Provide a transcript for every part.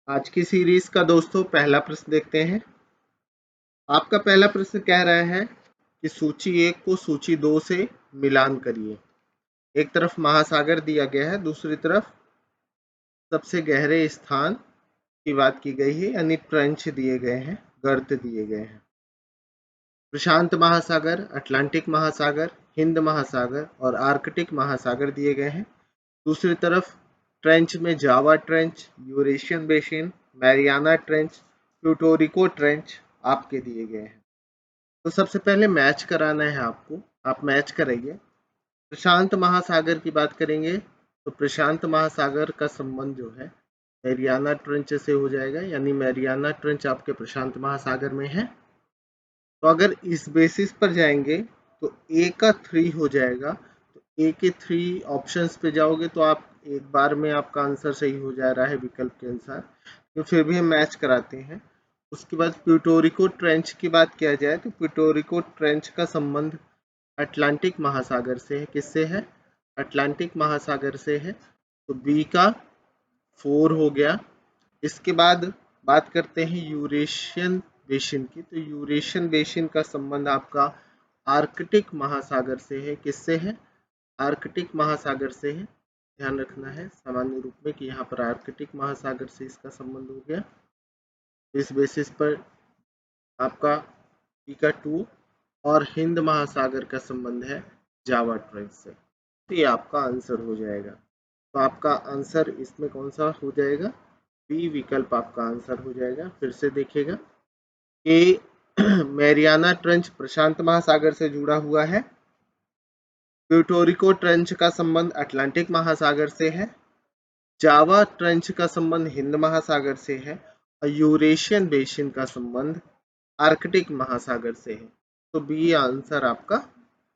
आज की सीरीज का दोस्तों पहला प्रश्न देखते हैं। आपका पहला प्रश्न कह रहा है कि सूची 1 को सूची 2 से मिलान करिए। एक तरफ महासागर दिया गया है, दूसरी तरफ सबसे गहरे स्थान की बात की गई है, यानी ट्रेंच दिए गए हैं, गर्त दिए गए हैं। प्रशांत महासागर, अटलांटिक महासागर, हिंद महासागर और आर्कटिक महासागर दिए गए हैं। दूसरी तरफ ट्रेंच में Java trench, Eurasian basin, Mariana trench, Puerto Rico trench आपके दिए गए हैं। तो सबसे पहले मैच कराना है आपको, आप मैच करेंगे। प्रशांत महासागर की बात करेंगे तो प्रशांत महासागर का संबंध जो है मैरियाना ट्रेंच से हो जाएगा, यानी मैरियाना ट्रेंच आपके प्रशांत महासागर में है। तो अगर इस बेसिस पर जाएंगे तो ए का 3 हो जाएगा। तो ए के 3 ऑप्शंस पे जाओगे तो आप एक बार में आपका आंसर सही हो जा रहा है विकल्प के अनुसार, तो फिर भी हम मैच कराते हैं। उसके बाद प्यूटोरिको ट्रेंच की बात किया जाए तो प्यूटोरिको ट्रेंच का संबंध अटलांटिक महासागर से है। किससे है? अटलांटिक महासागर से है। तो बी का 4 हो गया। इसके बाद बात करते हैं यूरेशियन बेसिन की। तो यूरेशियन बेसिन का संबंध आपका आर्कटिक महासागर से है। किससे है? आर्कटिक महासागर से है। ध्यान रखना है सामान्य रूप में कि यहाँ पर आर्कटिक महासागर से इसका संबंध हो गया। इस बेसिस पर आपका ई का 2 और हिंद महासागर का संबंध है जावा ट्रेंच से। तो ये आपका आंसर हो जाएगा। तो आपका आंसर इसमें कौन सा हो जाएगा? बी विकल्प आपका आंसर हो जाएगा। फिर से देखिएगा कि मैरियाना ट्रेंच प्रशांत महासागर से जुड़ा हुआ है, प्यूटोरिको ट्रेंच का संबंध अटलांटिक महासागर से है, जावा ट्रेंच का संबंध हिंद महासागर से है और यूरेशियन बेसिन का संबंध आर्कटिक महासागर से है। तो बी आंसर आपका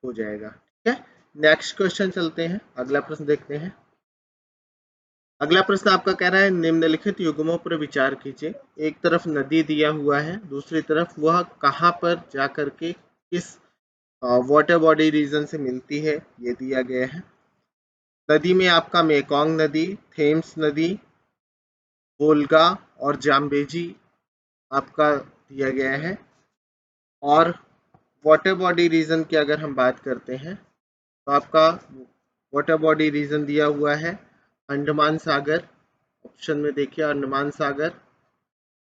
हो जाएगा। ठीक है, नेक्स्ट क्वेश्चन चलते हैं, अगला प्रश्न देखते हैं। अगला प्रश्न आपका कह रहा है निम्नलिखित युग्मों पर विचार कीजिए। एक तरफ नदी दिया हुआ है, दूसरी तरफ वह कहाँ पर जाकर के किस वाटर बॉडी रीजन से मिलती है ये दिया गया है। नदी में आपका मेकोंग नदी, थेम्स नदी, वोल्गा और जाम्बेजी आपका दिया गया है। और वाटर बॉडी रीजन की अगर हम बात करते हैं तो आपका वाटर बॉडी रीजन दिया हुआ है अंडमान सागर, ऑप्शन में देखिए अंडमान सागर,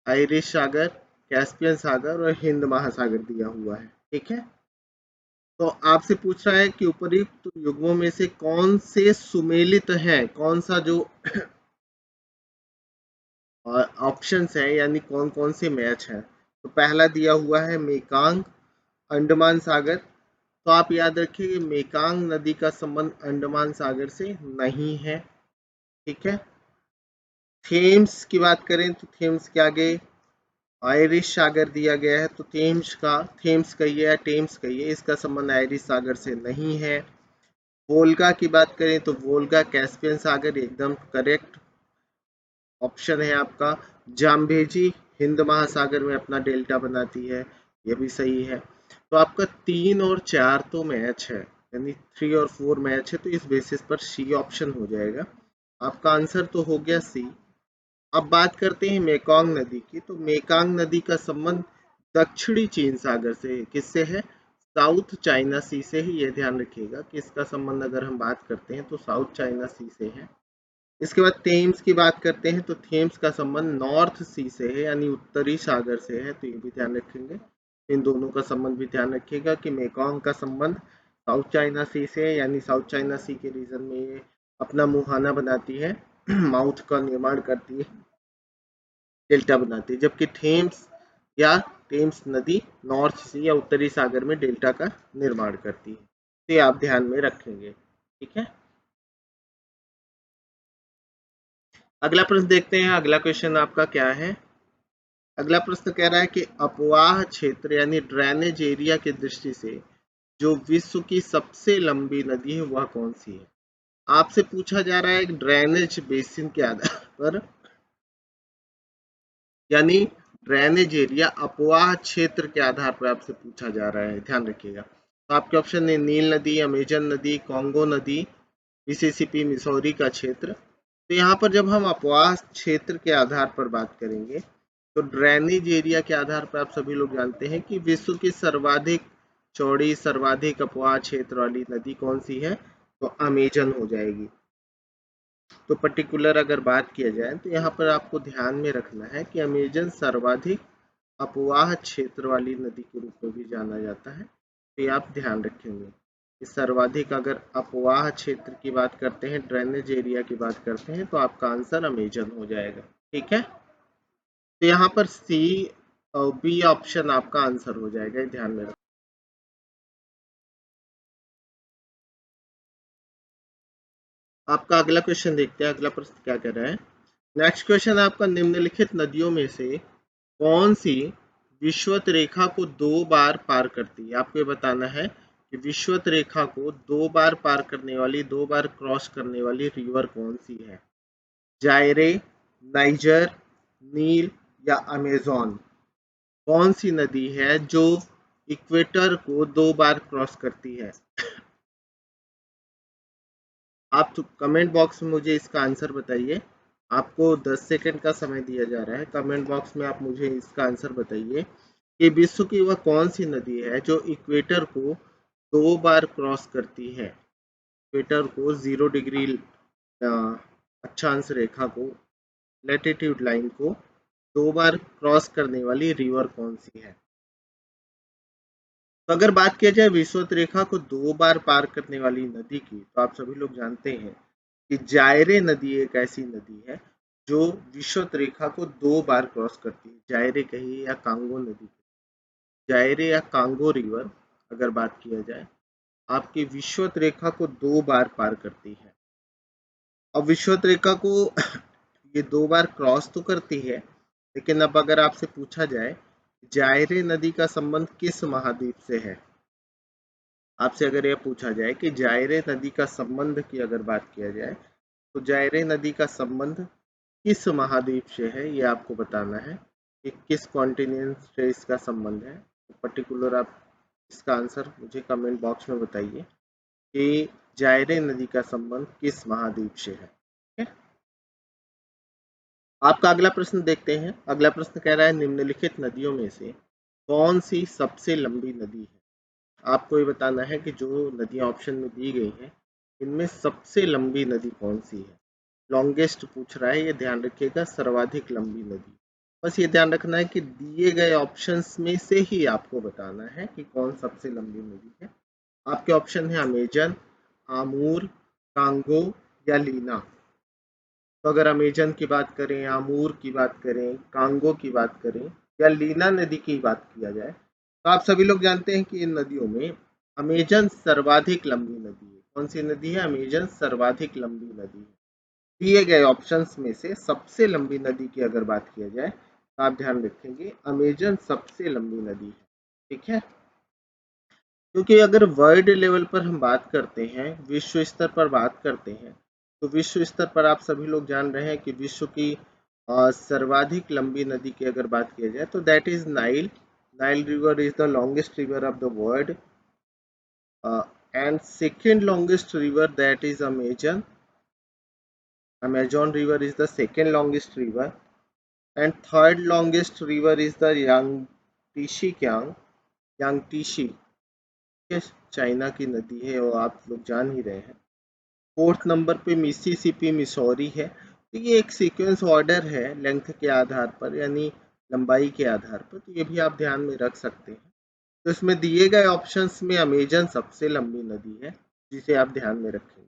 आयरिश सागर, कैस्पियन सागर और हिंद महासागर दिया हुआ है। ठीक है, तो आपसे पूछ रहा है कि उपयुक्त युग्मों में से कौन से सुमेलित हैं, कौन सा जो ऑप्शंस है यानी कौन कौन से मैच है। तो पहला दिया हुआ है मेकांग अंडमान सागर। तो आप याद रखिए कि मेकांग नदी का संबंध अंडमान सागर से नहीं है। ठीक है, थेम्स की बात करें तो थेम्स के आगे आयरिश सागर दिया गया है। तो थेम्स कहिए या टेम्स कहिए, इसका संबंध आयरिश सागर से नहीं है। वोल्गा की बात करें तो वोल्गा कैस्पियन सागर एकदम करेक्ट ऑप्शन है आपका। जाम्बेजी हिंद महासागर में अपना डेल्टा बनाती है, ये भी सही है। तो आपका 3 और 4 तो मैच है, यानी 3 और 4 मैच है, तो इस बेसिस पर सी ऑप्शन हो जाएगा। आपका आंसर तो हो गया सी। अब बात करते हैं मेकोंग नदी की। तो मेकोंग नदी का संबंध दक्षिणी चीन सागर से है। किससे है? साउथ चाइना सी से ही। ये ध्यान रखिएगा कि इसका संबंध अगर हम बात करते हैं तो साउथ चाइना सी से है। इसके बाद थेम्स की बात करते हैं तो थेम्स का संबंध नॉर्थ सी से है, यानी उत्तरी सागर से है। तो ये भी ध्यान रखेंगे, इन दोनों का संबंध भी ध्यान रखिएगा कि मेकोंग का संबंध साउथ चाइना सी से है, यानी साउथ चाइना सी के रीजन में ये अपना मुहाना बनाती है, माउथ का निर्माण करती है, डेल्टा बनाती है। जबकि थेम्स नदी नॉर्थ सी या उत्तरी सागर में डेल्टा का निर्माण करती है। तो ये आप ध्यान में रखेंगे। ठीक है, अगला प्रश्न देखते हैं। अगला क्वेश्चन आपका क्या है? अगला प्रश्न कह रहा है कि अपवाह क्षेत्र यानी ड्रेनेज एरिया की दृष्टि से जो विश्व की सबसे लंबी नदी है वह कौन सी है। आपसे पूछा जा रहा है ड्रेनेज बेसिन के आधार पर, यानी ड्रेनेज एरिया अपवाह क्षेत्र के आधार पर आपसे पूछा जा रहा है। ध्यान रखिएगा। तो आपके ऑप्शन है नील नदी, अमेजन नदी, कॉन्गो नदी, मिसिसिपी मिसौरी का क्षेत्र। तो यहाँ पर जब हम अपवाह क्षेत्र के आधार पर बात करेंगे तो ड्रेनेज एरिया के आधार पर आप सभी लोग जानते हैं कि विश्व की सर्वाधिक चौड़ी सर्वाधिक अपवाह क्षेत्र वाली नदी कौन सी है, तो अमेजन हो जाएगी। तो पर्टिकुलर अगर बात किया जाए तो यहाँ पर आपको ध्यान में रखना है कि अमेजन सर्वाधिक अपवाह क्षेत्र वाली नदी के रूप में भी जाना जाता है। तो ये आप ध्यान रखेंगे कि सर्वाधिक अगर अपवाह क्षेत्र की बात करते हैं, ड्रेनेज एरिया की बात करते हैं, तो आपका आंसर अमेजन हो जाएगा। ठीक है, तो यहाँ पर सी और बी ऑप्शन आपका आंसर हो जाएगा, ध्यान में रखो। आपका अगला क्वेश्चन देखते हैं, अगला प्रश्न क्या कह रहा है। नेक्स्ट क्वेश्चन आपका, निम्नलिखित नदियों में से कौन सी विषुवत रेखा को 2 बार पार करती है। आपको ये बताना है कि विषुवत रेखा को 2 बार पार करने वाली, 2 बार क्रॉस करने वाली रिवर कौन सी है। जायरे, नाइजर, नील या अमेजोन। कौन सी नदी है जो इक्वेटर को 2 बार क्रॉस करती है। आप तो कमेंट बॉक्स में मुझे इसका आंसर बताइए। आपको 10 सेकंड का समय दिया जा रहा है। कमेंट बॉक्स में आप मुझे इसका आंसर बताइए कि विश्व की वह कौन सी नदी है जो इक्वेटर को 2 बार क्रॉस करती है। इक्वेटर को 0 डिग्री अक्षांश रेखा को, लैटिट्यूड लाइन को 2 बार क्रॉस करने वाली रिवर कौन सी है। तो अगर बात किया जाए विषुवत रेखा को 2 बार पार करने वाली नदी की, तो आप सभी लोग जानते हैं कि जायरे नदी एक ऐसी नदी है जो विषुवत रेखा को 2 बार क्रॉस करती है। जायरे कहिए या कांगो नदी, जायरे या कांगो रिवर अगर बात किया जाए, आपकी विषुवत रेखा को 2 बार पार करती है। और विषुवत रेखा को ये 2 बार क्रॉस तो करती है, लेकिन अब अगर आपसे पूछा जाए जायरे नदी का संबंध किस महाद्वीप से है, आपसे अगर यह पूछा जाए कि जायरे नदी का संबंध की अगर बात किया जाए, तो जायरे नदी का संबंध किस महाद्वीप से है, ये आपको बताना है कि किस कॉन्टिनेंट से इसका संबंध है। तो पर्टिकुलर आप इसका आंसर मुझे कमेंट बॉक्स में बताइए कि जायरे नदी का संबंध किस महाद्वीप से है। ठीक है, आपका अगला प्रश्न देखते हैं। अगला प्रश्न कह रहा है, निम्नलिखित नदियों में से कौन सी सबसे लंबी नदी है। आपको ये बताना है कि जो नदियां ऑप्शन में दी गई हैं, इनमें सबसे लंबी नदी कौन सी है। लॉन्गेस्ट पूछ रहा है, ये ध्यान रखिएगा, सर्वाधिक लंबी नदी। बस ये ध्यान रखना है कि दिए गए ऑप्शंस में से ही आपको बताना है कि कौन सबसे लंबी नदी है। आपके ऑप्शन है अमेजन, आमूर, कांगो या लीना। तो अगर अमेजन की बात करें, आमूर की बात करें, कांगो की बात करें या लीना नदी की बात किया जाए, तो आप सभी लोग जानते हैं कि इन नदियों में अमेजन सर्वाधिक लंबी नदी है। कौन सी नदी है, अमेजन सर्वाधिक लंबी नदी है। दिए गए ऑप्शंस में से सबसे लंबी नदी की अगर बात किया जाए, तो आप ध्यान रखेंगे अमेजन सबसे लंबी नदी है। ठीक है, क्योंकि अगर वर्ल्ड लेवल पर हम बात करते हैं, विश्व स्तर पर बात करते हैं, तो विश्व स्तर पर आप सभी लोग जान रहे हैं कि विश्व की सर्वाधिक लंबी नदी की अगर बात किया जाए तो that is Nile. Nile river is the longest river of the world and second longest river that is Amazon. Amazon river is the second longest river and third longest river is the Yangtze Kiang, Yangtze, China की नदी है और आप लोग जान ही रहे हैं। Fourth number पे मिसिसिपी मिसौरी है। तो ये एक सीक्वेंस ऑर्डर है लेंथ के आधार पर, यानी लंबाई के आधार पर, तो ये भी आप ध्यान में रख सकते हैं। तो इसमें दिए गए ऑप्शंस में अमेजन सबसे लंबी नदी है, जिसे आप ध्यान में रखेंगे।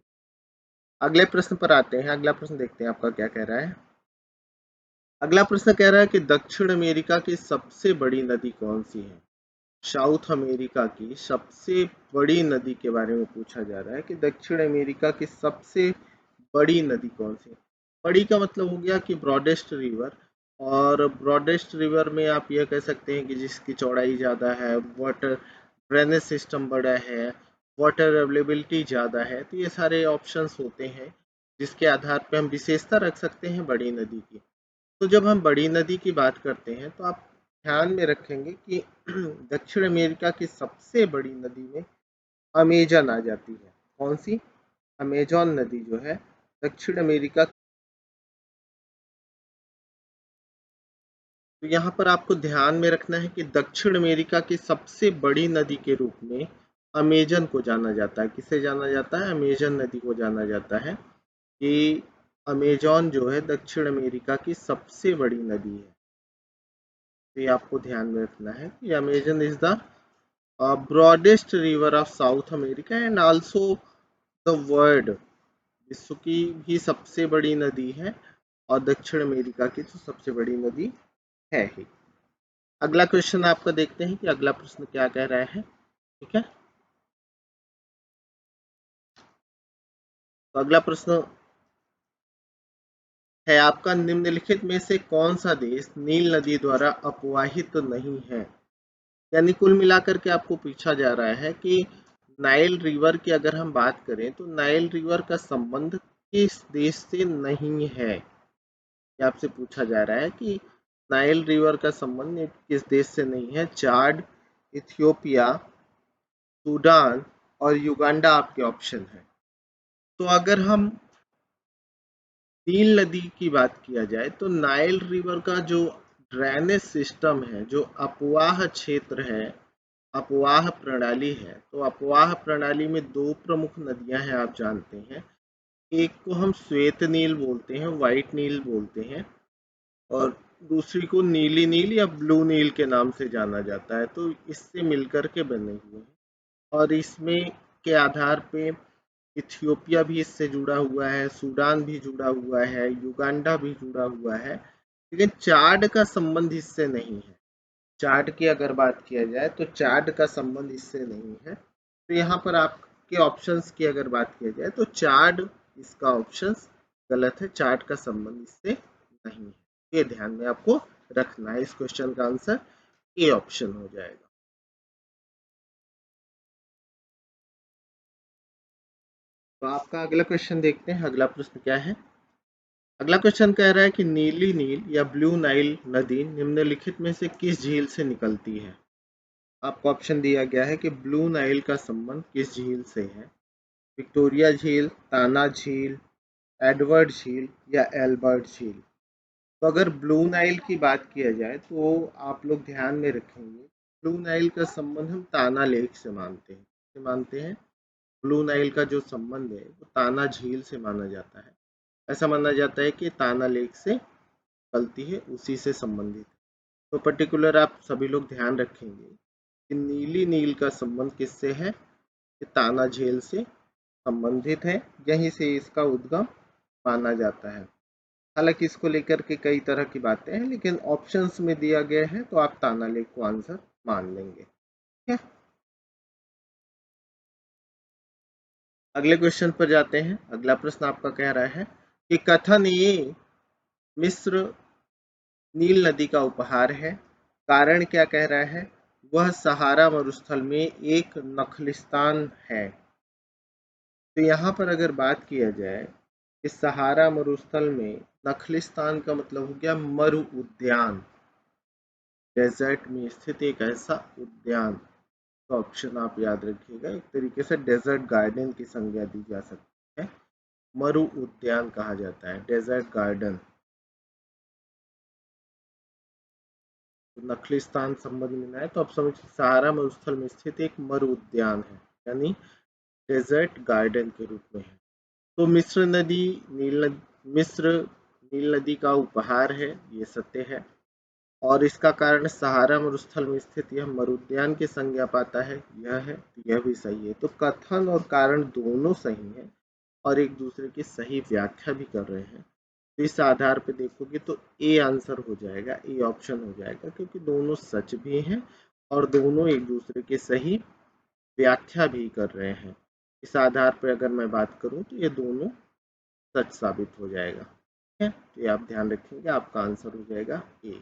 अगले प्रश्न पर आते हैं। अगला प्रश्न देखते हैं आपका क्या कह रहा है। अगला प्रश्न कह रहा है कि दक्षिण अमेरिका की सबसे बड़ी नदी कौन सी है। साउथ अमेरिका की सबसे बड़ी नदी के बारे में पूछा जा रहा है कि दक्षिण अमेरिका की सबसे बड़ी नदी कौन सी है। बड़ी का मतलब हो गया कि ब्रॉडेस्ट रिवर, और ब्रॉडेस्ट रिवर में आप यह कह सकते हैं कि जिसकी चौड़ाई ज़्यादा है, वाटर ड्रेनेज सिस्टम बड़ा है, वाटर अवेलेबिलिटी ज़्यादा है। तो ये सारे ऑप्शंस होते हैं जिसके आधार पर हम विशेषता रख सकते हैं बड़ी नदी की। तो जब हम बड़ी नदी की बात करते हैं तो आप ध्यान में रखेंगे कि दक्षिण अमेरिका की सबसे बड़ी नदी में अमेजन आ जाती है। कौन सी, अमेजन नदी जो है दक्षिण अमेरिका तो यहाँ पर आपको ध्यान में रखना है कि दक्षिण अमेरिका की सबसे बड़ी नदी के रूप में अमेजन को जाना जाता है। किसे जाना जाता है? अमेजन नदी को जाना जाता है। कि अमेजॉन जो है दक्षिण अमेरिका की सबसे बड़ी नदी है। तो ये आपको ध्यान में रखना है कि Amazon is the broadest river of south America and also the world. विश्व की भी सबसे बड़ी नदी है और दक्षिण अमेरिका की तो सबसे बड़ी नदी है ही। अगला क्वेश्चन आपका देखते हैं कि अगला प्रश्न क्या कह रहा है। ठीक है, तो अगला प्रश्न है आपका, निम्नलिखित में से कौन सा देश नील नदी द्वारा अपवाहित तो नहीं है? यानी कुल मिलाकर के आपको पूछा जा रहा है कि नाइल रिवर की अगर हम बात करें तो नाइल रिवर का संबंध किस देश से नहीं है। ये आपसे पूछा जा रहा है कि नाइल रिवर का संबंध किस देश से नहीं है। चाड, इथियोपिया, सूडान और युगांडा आपके ऑप्शन है। तो अगर हम नील नदी की बात किया जाए तो नाइल रिवर का जो ड्रेनेज सिस्टम है, जो अपवाह क्षेत्र है, अपवाह प्रणाली है, तो अपवाह प्रणाली में दो प्रमुख नदियां हैं आप जानते हैं। एक को हम श्वेत नील बोलते हैं, व्हाइट नील बोलते हैं, और दूसरी को नीली नील या ब्लू नील के नाम से जाना जाता है। तो इससे मिलकर के बने हुए हैं और इसमें के आधार पे इथियोपिया भी इससे जुड़ा हुआ है, सूडान भी जुड़ा हुआ है, युगांडा भी जुड़ा हुआ है, लेकिन चाड का संबंध इससे नहीं है। चाड की अगर बात किया जाए तो चाड का संबंध इससे नहीं है। तो यहाँ पर आपके ऑप्शंस की अगर बात किया जाए तो चाड, इसका ऑप्शंस गलत है। चाड का संबंध इससे नहीं है, ये ध्यान में आपको रखना है। इस क्वेश्चन का आंसर ए ऑप्शन हो जाएगा। तो आपका अगला क्वेश्चन देखते हैं, अगला प्रश्न क्या है। अगला क्वेश्चन कह रहा है कि नीली नील या ब्लू नाइल नदी निम्नलिखित में से किस झील से निकलती है। आपको ऑप्शन दिया गया है कि ब्लू नाइल का संबंध किस झील से है। विक्टोरिया झील, ताना झील, एडवर्ड झील या एल्बर्ट झील। तो अगर ब्लू नाइल की बात किया जाए तो आप लोग ध्यान में रखेंगे, ब्लू नाइल का संबंध हम ताना लेक से मानते हैं। मानते हैं ब्लू नाइल का जो संबंध है वो ताना झील से माना जाता है। ऐसा माना जाता है कि ताना लेक से निकलती है, उसी से संबंधित। तो पर्टिकुलर आप सभी लोग ध्यान रखेंगे कि नीली नील का संबंध किससे है, कि ताना झील से संबंधित है, यहीं से इसका उद्गम माना जाता है। हालांकि इसको लेकर के कई तरह की बातें हैं, लेकिन ऑप्शंस में दिया गया है तो आप ताना लेक को आंसर मान लेंगे। ठीक है, अगले क्वेश्चन पर जाते हैं। अगला प्रश्न आपका कह रहा है कि कथन ये मिस्र नील नदी का उपहार है, कारण क्या कह रहा है। वह सहारा मरुस्थल में एक नखलिस्तान है। तो यहाँ पर अगर बात किया जाए कि सहारा मरुस्थल में नखलिस्तान का मतलब हो गया मरु उद्यान, डेजर्ट में स्थित एक ऐसा उद्यान। तो ऑप्शन आप याद रखिएगा, एक तरीके से डेजर्ट गार्डन की संज्ञा दी जा सकती है। मरु उद्यान कहा जाता है, डेजर्ट गार्डन। तो नखलिस्तान संबंध में ना है तो आप समझ, सहारा मरुस्थल में स्थित एक मरु उद्यान है, यानी डेजर्ट गार्डन के रूप में है। तो मिस्र नील नदी का उपहार है, ये सत्य है। और इसका कारण सहारा मरुस्थल में स्थित यह मरुद्यान की संज्ञा पाता है, यह है, यह भी सही है। तो कथन और कारण दोनों सही है और एक दूसरे की सही व्याख्या भी कर रहे हैं। तो इस आधार पे देखोगे तो ए आंसर हो जाएगा, ए ऑप्शन हो जाएगा, क्योंकि दोनों सच भी हैं और दोनों एक दूसरे के सही व्याख्या भी कर रहे हैं। इस आधार पर अगर मैं बात करूं तो ये दोनों सच साबित हो जाएगा। ठीक है, तो ये आप ध्यान रखेंगे, आपका आंसर हो जाएगा ए।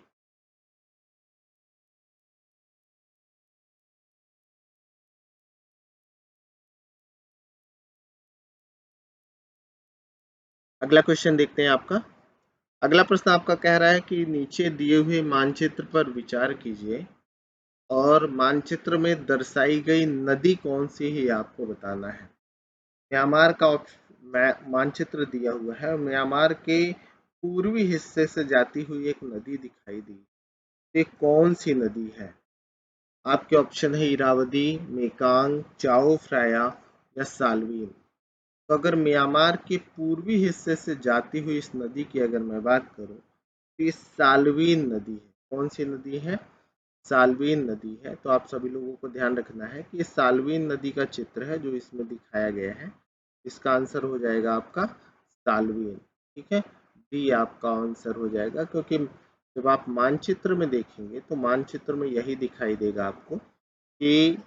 अगला क्वेश्चन देखते हैं आपका। अगला प्रश्न आपका कह रहा है कि नीचे दिए हुए मानचित्र पर विचार कीजिए और मानचित्र में दर्शाई गई नदी कौन सी है आपको बताना है। म्यांमार का मानचित्र दिया हुआ है, म्यांमार के पूर्वी हिस्से से जाती हुई एक नदी दिखाई दी। ये कौन सी नदी है? आपके ऑप्शन है इरावदी, मेकांग, चाओ फ्राया या साल्वीन। तो अगर म्यांमार के पूर्वी हिस्से से जाती हुई इस नदी की अगर मैं बात करूं तो ये साल्वीन नदी है। कौन सी नदी है? साल्वीन नदी है। तो आप सभी लोगों को ध्यान रखना है कि ये साल्वीन नदी का चित्र है जो इसमें दिखाया गया है। इसका आंसर हो जाएगा आपका साल्वीन। ठीक है, डी आपका आंसर हो जाएगा, क्योंकि जब आप मानचित्र में देखेंगे तो मानचित्र में यही दिखाई देगा आपको कि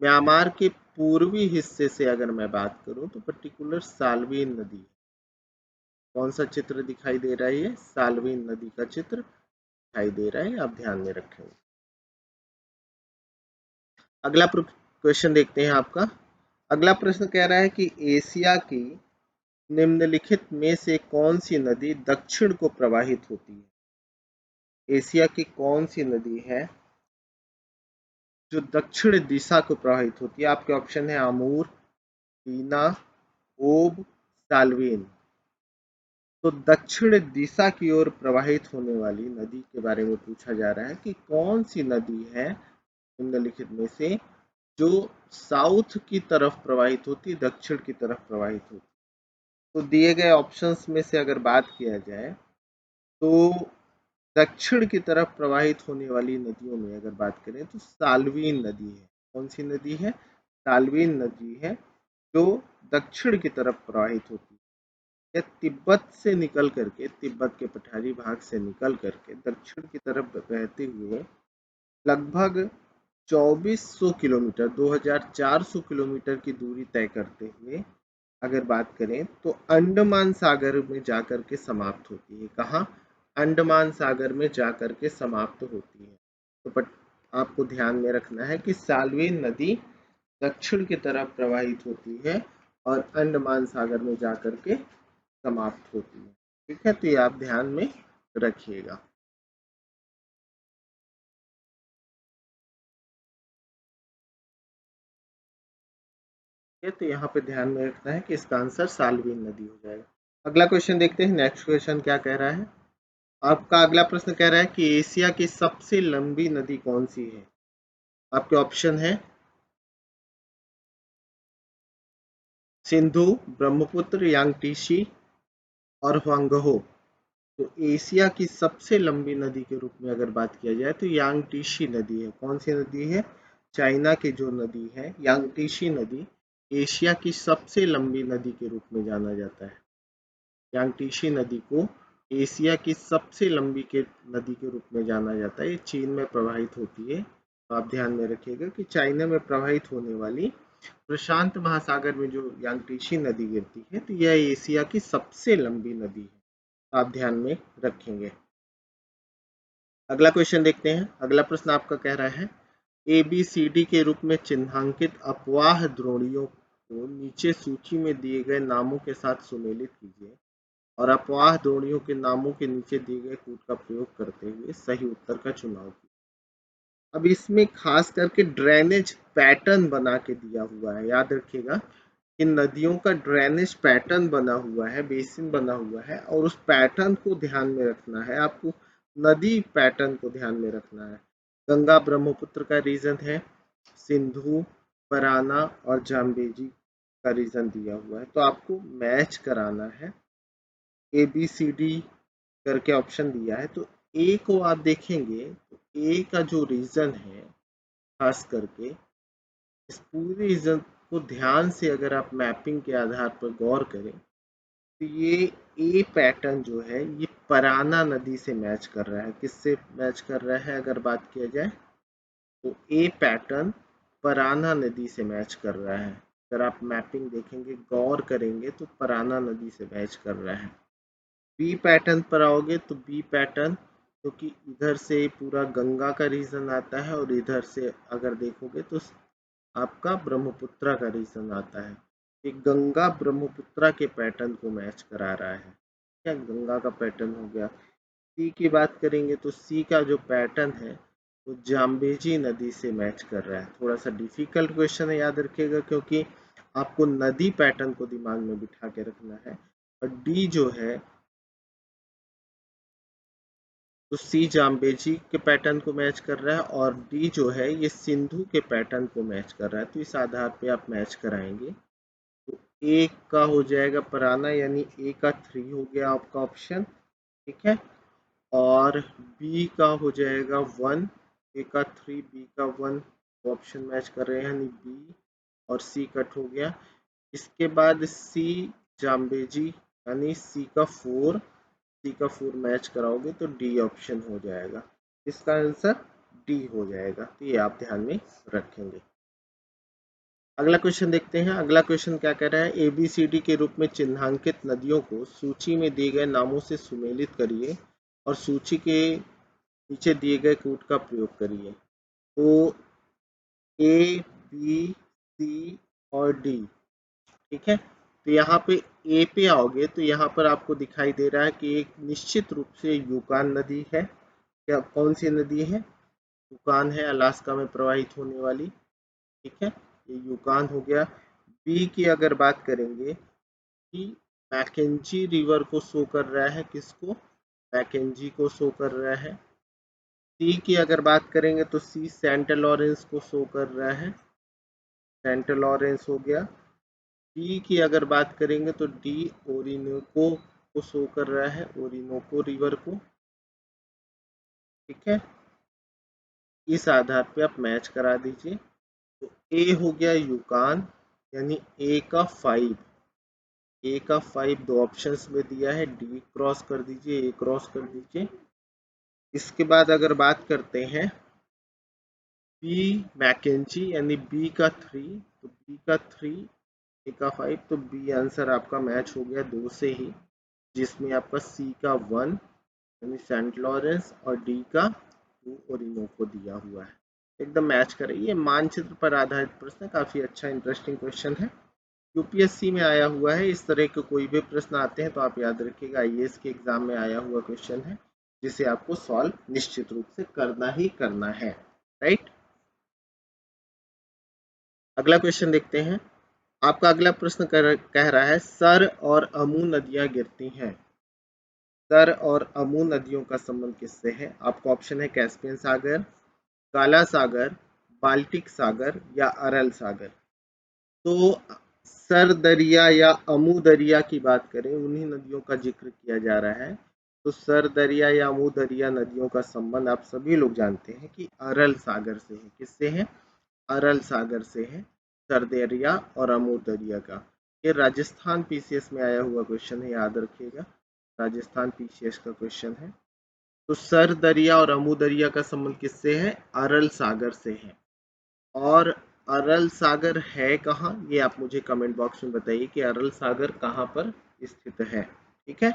म्यांमार के पूर्वी हिस्से से अगर मैं बात करूं तो पर्टिकुलर साल्वीन नदी। कौन सा चित्र दिखाई दे रहा है? ये साल्वीन नदी का चित्र दिखाई दे रहा है, आप ध्यान में रखेंगे। अगला क्वेश्चन देखते हैं आपका। अगला प्रश्न कह रहा है कि एशिया की निम्नलिखित में से कौन सी नदी दक्षिण को प्रवाहित होती है? एशिया की कौन सी नदी है जो दक्षिण दिशा को प्रवाहित होती है? आपके ऑप्शन है आमूर, टीना, ओब, साल्वीन। तो दक्षिण दिशा की ओर प्रवाहित होने वाली नदी के बारे में पूछा जा रहा है कि कौन सी नदी है निम्नलिखित में से जो साउथ की तरफ प्रवाहित होती, दक्षिण की तरफ प्रवाहित होती। तो दिए गए ऑप्शंस में से अगर बात किया जाए तो दक्षिण की तरफ प्रवाहित होने वाली नदियों में अगर बात करें तो साल्वीन नदी है। कौन सी नदी है? साल्वीन नदी है जो दक्षिण की तरफ प्रवाहित होती है। यह तिब्बत से निकल करके, तिब्बत के पठारी भाग से निकल करके दक्षिण की तरफ बहते हुए लगभग 2400 किलोमीटर, 2400 किलोमीटर की दूरी तय करते हुए अगर बात करें तो अंडमान सागर में जाकर के समाप्त होती है। कहाँ? अंडमान सागर में जाकर के समाप्त होती है। तो आपको ध्यान में रखना है कि साल्वीन नदी दक्षिण की तरफ प्रवाहित होती है और अंडमान सागर में जाकर के समाप्त होती है। ठीक है, तो ये आप ध्यान में रखिएगा। तो यहाँ पे ध्यान में रखना है कि इसका आंसर साल्वीन नदी हो जाएगा। अगला क्वेश्चन देखते हैं, नेक्स्ट क्वेश्चन क्या कह रहा है। आपका अगला प्रश्न कह रहा है कि एशिया की सबसे लंबी नदी कौन सी है? आपके ऑप्शन है सिंधु, ब्रह्मपुत्र, यांगटीसी और हुआंगहो। तो एशिया की सबसे लंबी नदी के रूप में अगर बात किया जाए तो यांगटीसी नदी है। कौन सी नदी है? चाइना की जो नदी है यांगटीसी नदी, एशिया की सबसे लंबी नदी के रूप में जाना जाता है। यांगटीसी नदी को एशिया की सबसे लंबी नदी के रूप में जाना जाता है। ये चीन में प्रवाहित होती है। तो आप ध्यान में रखिएगा कि चाइना में प्रवाहित होने वाली प्रशांत महासागर में जो यांगटीसी नदी गिरती है तो यह एशिया की सबसे लंबी नदी है। आप ध्यान में रखेंगे। अगला क्वेश्चन देखते हैं। अगला प्रश्न आपका कह रहा है ABCD के रूप में चिन्हांकित अपवाह द्रोणियों को नीचे सूची में दिए गए नामों के साथ सुमेलित कीजिए और अपवाह द्रोणियों के नामों के नीचे दिए गए कूट का प्रयोग करते हुए सही उत्तर का चुनाव कीजिए। अब इसमें खास करके ड्रेनेज पैटर्न बना के दिया हुआ है। याद रखिएगा कि नदियों का ड्रेनेज पैटर्न बना हुआ है, बेसिन बना हुआ है और उस पैटर्न को ध्यान में रखना है आपको। नदी पैटर्न को ध्यान में रखना है। गंगा ब्रह्मपुत्र का रीजन है, सिंधु, पराना और जाम्बेजी का रीजन दिया हुआ है। तो आपको मैच कराना है। ABCD करके ऑप्शन दिया है तो ए को आप देखेंगे तो ए का जो रीजन है, खास करके इस पूरे रीजन को ध्यान से अगर आप मैपिंग के आधार पर गौर करें तो ये ए पैटर्न जो है ये पराना नदी से मैच कर रहा है। किससे मैच कर रहा है अगर बात किया जाए तो ए पैटर्न पराना नदी से मैच कर रहा है। अगर आप मैपिंग देखेंगे, गौर करेंगे तो पराना नदी से मैच कर रहा है। बी पैटर्न पर आओगे तो बी पैटर्न, क्योंकि इधर से पूरा गंगा का रीजन आता है और इधर से अगर देखोगे तो आपका ब्रह्मपुत्रा का रीजन आता है। एक गंगा ब्रह्मपुत्रा के पैटर्न को मैच करा रहा है। क्या गंगा का पैटर्न हो गया। सी की बात करेंगे तो सी का जो पैटर्न है वो जाम्बेजी नदी से मैच कर रहा है। थोड़ा सा डिफिकल्ट क्वेश्चन है, याद रखिएगा, क्योंकि आपको नदी पैटर्न को दिमाग में बिठा के रखना है। और डी जो है तो सी जाम्बेजी के पैटर्न को मैच कर रहा है और डी जो है ये सिंधु के पैटर्न को मैच कर रहा है, तो इस आधार पे आप मैच कराएंगे। तो ए का हो जाएगा पराना, यानी ए का 3 हो गया आपका ऑप्शन, ठीक है। और बी का हो जाएगा 1, ए का 3 बी का 1, ऑप्शन मैच कर रहे हैं यानी बी, और सी कट हो गया। इसके बाद सी जाम्बेजी यानी सी का 4 मैच कराओगे तो डी ऑप्शन हो जाएगा, इसका आंसर डी हो जाएगा, तो ये आप ध्यान में रखेंगे। अगला क्वेश्चन देखते हैं। अगला क्वेश्चन क्या कह रहा है, ABCD के रूप में चिन्हांकित नदियों को सूची में दिए गए नामों से सुमेलित करिए और सूची के नीचे दिए गए कूट का प्रयोग करिए। तो A, B, C और D, ठीक है। तो यहाँ पे ए पे आओगे तो यहाँ पर आपको दिखाई दे रहा है कि एक निश्चित रूप से यूकान नदी है। क्या कौन सी नदी है? यूकान है, अलास्का में प्रवाहित होने वाली, ठीक है, ये यूकान हो गया। बी की अगर बात करेंगे कि मैकेंजी रिवर को शो कर रहा है, किसको? मैकेंजी को शो कर रहा है। सी की अगर बात करेंगे तो सी सेंट लॉरेंस को शो कर रहा है, सेंट लॉरेंस हो गया। डी की अगर बात करेंगे तो डी ओरिनोको को शो कर रहा है, ओरिनोको रिवर को, ठीक है। इस आधार पे आप मैच करा दीजिए। तो ए हो गया यूकान, यानी ए का 5 दो ऑप्शंस में दिया है, डी क्रॉस कर दीजिए, ए क्रॉस कर दीजिए। इसके बाद अगर बात करते हैं बी मैकेंजी यानी बी का 3, तो बी का 3 ए का 5, तो बी आंसर आपका मैच हो गया 2 से ही, जिसमें आपका सी का 1 यानी सेंट लॉरेंस और डी का 2 ओरिनोको दिया हुआ है, एकदम मैच करे। ये मानचित्र पर आधारित प्रश्न, काफी अच्छा इंटरेस्टिंग क्वेश्चन है, यूपीएससी में आया हुआ है। इस तरह के कोई भी प्रश्न आते हैं तो आप याद रखिएगा, आईएएस के एग्जाम में आया हुआ क्वेश्चन है, जिसे आपको सॉल्व निश्चित रूप से करना ही करना है, राइट। अगला क्वेश्चन देखते हैं। आपका अगला प्रश्न कह रहा है सर और अमू नदियां गिरती हैं, सर और अमू नदियों का संबंध किससे है? आपका ऑप्शन है कैस्पियन सागर, काला सागर, बाल्टिक सागर या अरल सागर। तो सर दरिया या अमू दरिया की बात करें, उन्हीं नदियों का जिक्र किया जा रहा है। तो सर दरिया या अमू दरिया नदियों का संबंध आप सभी लोग जानते हैं कि अरल सागर से है। किससे है? अरल सागर से है, सर दरिया और अमू दरिया का। ये राजस्थान पीसीएस में आया हुआ क्वेश्चन है, याद रखिएगा, राजस्थान पीसीएस का क्वेश्चन है। तो सर दरिया और अमू दरिया का संबंध किससे है? अरल सागर से है। और अरल सागर है कहाँ, ये आप मुझे कमेंट बॉक्स में बताइए कि अरल सागर कहाँ पर स्थित है, ठीक है।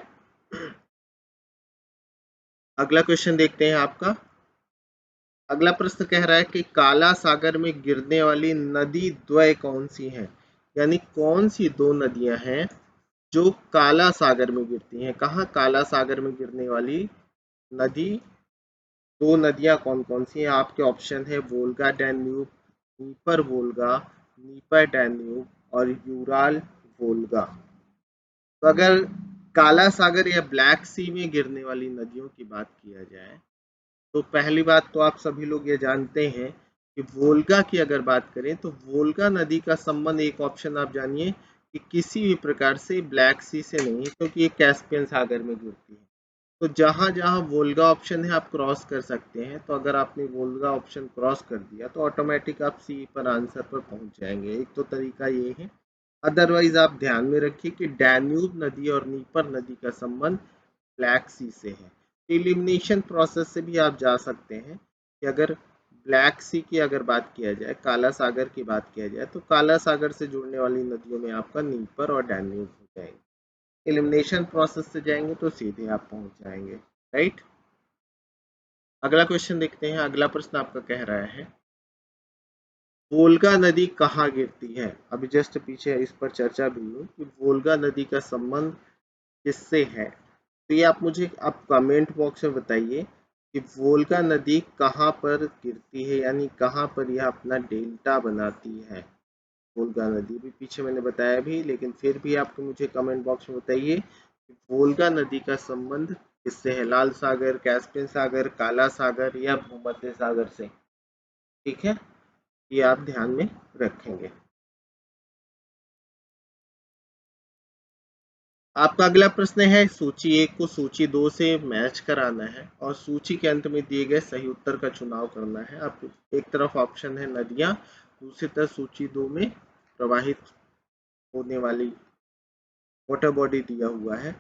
अगला क्वेश्चन देखते हैं आपका। अगला प्रश्न कह रहा है कि काला सागर में गिरने वाली नदी द्वय कौन सी हैं, यानी कौन सी दो नदियां हैं जो काला सागर में गिरती हैं। कहाँ काला सागर में गिरने वाली नदी, दो नदियां कौन कौन सी हैं? आपके ऑप्शन है Volga Danube, Dnieper Volga, Dnieper Danube और यूराल वोल्गा। तो अगर काला सागर या ब्लैक सी में गिरने वाली नदियों की बात किया जाए तो पहली बात तो आप सभी लोग ये जानते हैं कि वोल्गा की अगर बात करें तो वोल्गा नदी का संबंध, एक ऑप्शन आप जानिए कि किसी भी प्रकार से ब्लैक सी से नहीं, क्योंकि ये कैस्पियन सागर में गिरती है। तो जहां जहां वोल्गा ऑप्शन है आप क्रॉस कर सकते हैं। तो अगर आपने वोल्गा ऑप्शन क्रॉस कर दिया तो ऑटोमेटिक आप सी पर आंसर पर पहुंच जाएंगे, एक तो तरीका ये है। अदरवाइज आप ध्यान में रखिए कि डैन्यूब नदी और नीपर नदी का संबंध ब्लैक सी से है। एलिमिनेशन प्रोसेस से भी आप जा सकते हैं कि अगर ब्लैक सी की अगर बात किया जाए, काला सागर की बात किया जाए, तो काला सागर से जुड़ने वाली नदियों में आपका नीपर और डैन्यूब हो जाएंगे। एलिमिनेशन प्रोसेस से जाएंगे तो सीधे आप पहुंच जाएंगे, राइट। अगला क्वेश्चन देखते हैं। अगला प्रश्न आपका कह रहा है वोल्गा नदी कहाँ गिरती है? अभी जस्ट पीछे इस पर चर्चा भी हुई कि वोल्गा नदी का संबंध किससे है। तो ये आप मुझे आप कमेंट बॉक्स में बताइए कि वोल्गा नदी कहाँ पर गिरती है, यानी कहाँ पर यह अपना डेल्टा बनाती है। वोल्गा नदी भी पीछे मैंने बताया भी, लेकिन फिर भी आप मुझे कमेंट बॉक्स में बताइए वोल्गा नदी का संबंध किससे है? लाल सागर, कैस्पियन सागर, काला सागर या भूमध्य सागर से? ठीक है, ये आप ध्यान में रखेंगे। आपका अगला प्रश्न है, सूची 1 को सूची 2 से मैच कराना है और सूची के अंत में दिए गए सही उत्तर का चुनाव करना है। आप एक तरफ ऑप्शन है नदियां, दूसरी तरफ सूची 2 में प्रवाहित होने वाली वाटर बॉडी दिया हुआ है।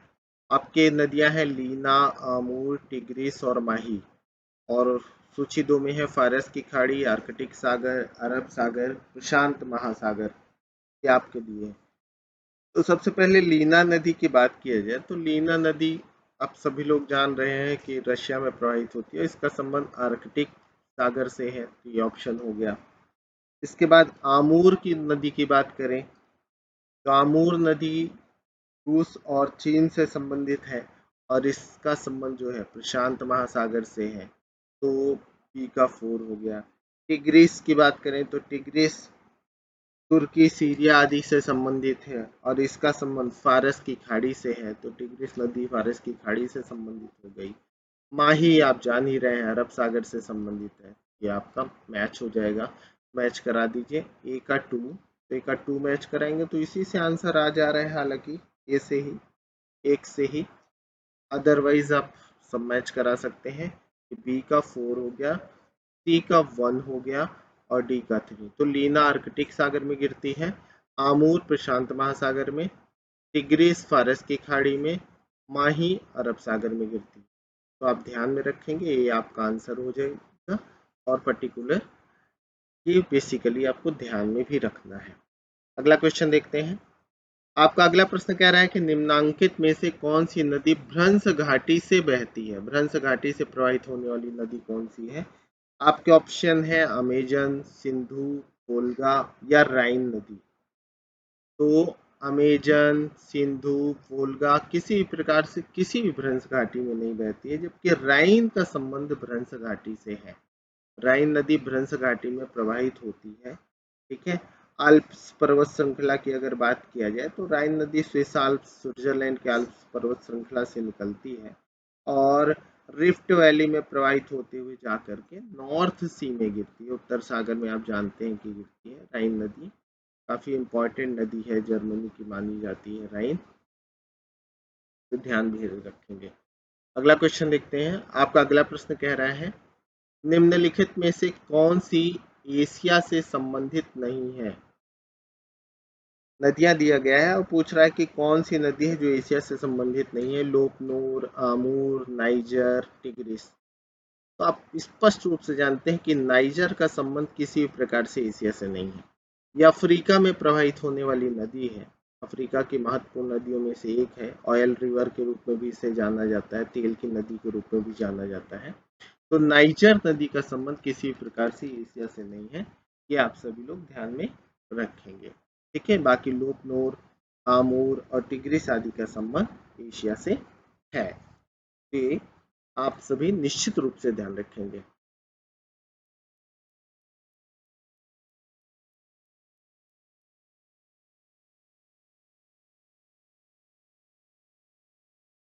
आपके नदियां हैं लीना, आमूर, टिग्रिस और माही। और सूची 2 में है फारस की खाड़ी, आर्कटिक सागर, अरब सागर, प्रशांत महासागर। ये आपके लिए है। तो सबसे पहले लीना नदी की बात किया जाए तो लीना नदी आप सभी लोग जान रहे हैं कि रशिया में प्रवाहित होती है। इसका संबंध आर्कटिक सागर से है, तो ये ऑप्शन हो गया। इसके बाद आमूर की नदी की बात करें तो आमूर नदी रूस और चीन से संबंधित है और इसका संबंध जो है प्रशांत महासागर से है, तो पी का 4 हो गया। टिग्रिस की बात करें तो टिग्रिस तुर्की, सीरिया आदि से संबंधित है और इसका संबंध फारस की खाड़ी से है, तो टिग्रिस नदी फारस की खाड़ी से संबंधित हो गई। माही आप जान ही रहे हैं अरब सागर से संबंधित है, ये आपका मैच हो जाएगा। मैच करा दीजिए ए का 2, तो ए का 2 मैच कराएंगे तो इसी से आंसर आ जा रहा है, हालांकि ए से ही, एक से ही। अदरवाइज आप सब मैच करा सकते हैं। बी का 4 हो गया, सी का 1 हो गया और डी का 3। तो लीना आर्कटिक सागर में गिरती है, आमूर प्रशांत महासागर में, टिग्रिस फारस की खाड़ी में, माही अरब सागर में गिरती है। तो आप ध्यान में रखेंगे, ये आपका आंसर हो जाएगा। और पर्टिकुलर ये बेसिकली आपको ध्यान में भी रखना है। अगला क्वेश्चन देखते हैं। आपका अगला प्रश्न कह रहा है कि निम्नांकित में से कौन सी नदी भ्रंश घाटी से बहती है? भ्रंश घाटी से प्रवाहित होने वाली नदी कौन सी है? आपके ऑप्शन है अमेजन, सिंधु, वोल्गा या राइन नदी। तो अमेजन, सिंधु, वोल्गा किसी भी प्रकार से किसी भी भ्रंश घाटी में नहीं बहती है, जबकि राइन का संबंध भ्रंश घाटी से है। राइन नदी भ्रंश घाटी में प्रवाहित होती है। ठीक है। आल्प्स पर्वत श्रृंखला की अगर बात किया जाए तो राइन नदी स्विस आल्प्स, स्विट्जरलैंड के आल्प्स पर्वत श्रृंखला से निकलती है और रिफ्ट वैली में प्रवाहित होते हुए जाकर के नॉर्थ सी में गिरती है। उत्तर सागर में आप जानते हैं कि गिरती है राइन नदी। काफी इंपॉर्टेंट नदी है, जर्मनी की मानी जाती है राइन, तो ध्यान भी रखेंगे। अगला क्वेश्चन देखते हैं। आपका अगला प्रश्न कह रहा है, निम्नलिखित में से कौन सी एशिया से संबंधित नहीं है? नदियां दिया गया है और पूछ रहा है कि कौन सी नदी है जो एशिया से संबंधित नहीं है। लोकनूर, आमूर, नाइजर, टिग्रिस। तो आप स्पष्ट रूप से जानते हैं कि नाइजर का संबंध किसी भी प्रकार से एशिया से नहीं है। यह अफ्रीका में प्रवाहित होने वाली नदी है। अफ्रीका की महत्वपूर्ण नदियों में से एक है। ऑयल रिवर के रूप में भी इसे जाना जाता है, तेल की नदी के रूप में भी जाना जाता है। तो नाइजर नदी का संबंध किसी प्रकार से एशिया से नहीं है, ये आप सभी लोग ध्यान में रखेंगे। ठीक है। बाकी लोकनोर, आमूर और टिग्रिस आदि का संबंध एशिया से है, ये आप सभी निश्चित रूप से ध्यान रखेंगे।